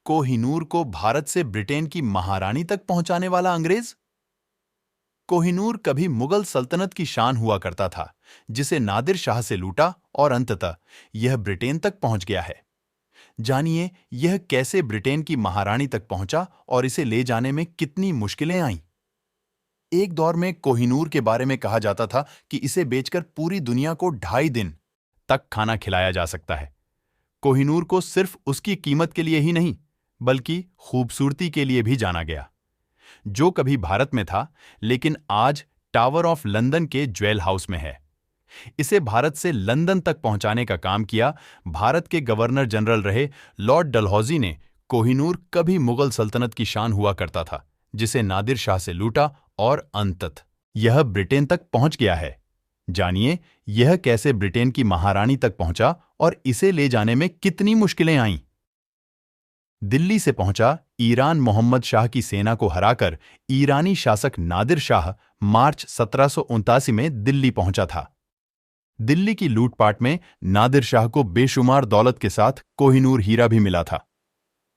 कोहिनूर को भारत से ब्रिटेन की महारानी तक पहुंचाने वाला अंग्रेज? कोहिनूर कभी मुगल सल्तनत की शान हुआ करता था, जिसे नादिर शाह से लूटा और अंततः यह ब्रिटेन तक पहुंच गया है। जानिए यह कैसे ब्रिटेन की महारानी तक पहुंचा और इसे ले जाने में कितनी मुश्किलें आईं। एक दौर में कोहिनूर के बारे में कहा जाता था कि इसे बेचकर पूरी दुनिया को 2.5 दिन तक खाना खिलाया जा सकता है। कोहिनूर को सिर्फ उसकी कीमत के लिए ही नहीं, बल्कि खूबसूरती के लिए भी जाना गया, जो कभी भारत में था लेकिन आज टावर ऑफ लंदन के ज्वेल हाउस में है। इसे भारत से लंदन तक पहुंचाने का काम किया भारत के गवर्नर जनरल रहे लॉर्ड डलहौजी ने। कोहिनूर कभी मुगल सल्तनत की शान हुआ करता था, जिसे नादिर शाह से लूटा और अंततः यह ब्रिटेन तक पहुंच गया है। जानिए यह कैसे ब्रिटेन की महारानी तक पहुंचा और इसे ले जाने में कितनी मुश्किलें आईं। दिल्ली से पहुंचा ईरान मोहम्मद शाह की सेना को हराकर ईरानी शासक नादिर शाह मार्च 1779 में दिल्ली पहुंचा था। दिल्ली की लूटपाट में नादिर शाह को बेशुमार दौलत के साथ कोहिनूर हीरा भी मिला था।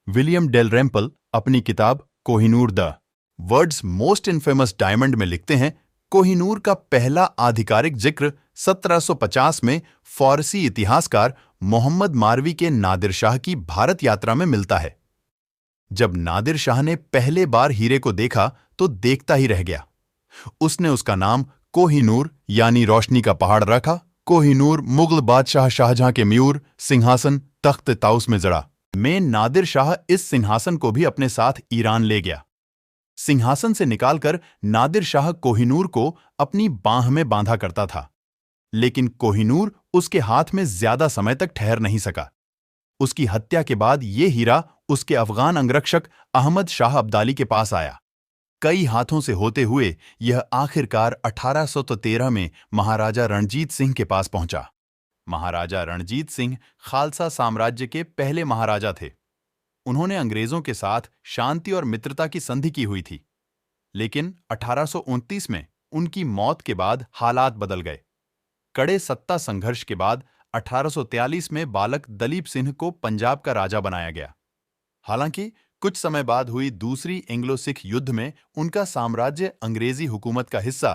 विलियम डेलरेम्पल अपनी किताब Kohinoor the world's most infamous diamond में लिखते हैं, कोहिनूर का पहला आधिकारिक जिक्र 1750 में फारसी इतिहासकार मोहम्मद मारवी के नादिर शाह की भारत यात्रा में मिलता है। जब नादिर शाह ने पहले बार हीरे को देखा तो देखता ही रह गया। उसने उसका नाम कोहिनूर यानी रोशनी का पहाड़ रखा। कोहिनूर मुगल बादशाह शाहजहां के मयूर सिंहासन तख्त ताउस में जड़ा। नादिर शाह इस सिंहासन को भी अपने साथ ईरान ले गया। सिंहासन से निकालकर नादिर शाह कोहिनूर को अपनी बांह में बांधा करता था, लेकिन कोहिनूर उसके हाथ में ज्यादा समय तक ठहर नहीं सका। उसकी हत्या के बाद ये हीरा उसके अफगान अंगरक्षक अहमद शाह अब्दाली के पास आया। कई हाथों से होते हुए यह आखिरकार 1813 में महाराजा रणजीत सिंह के पास पहुंचा। महाराजा रणजीत सिंह खालसा साम्राज्य के पहले महाराजा थे। उन्होंने अंग्रेजों के साथ शांति और मित्रता की संधि की हुई थी, लेकिन 1829 में उनकी मौत के बाद हालात बदल गए। कड़े सत्ता संघर्ष के बाद 1843 में बालक दलीप सिंह को पंजाब का राजा बनाया गया। हालांकि कुछ समय बाद हुई दूसरी एंग्लो सिख युद्ध में उनका साम्राज्य अंग्रेजी हुकूमत का हिस्सा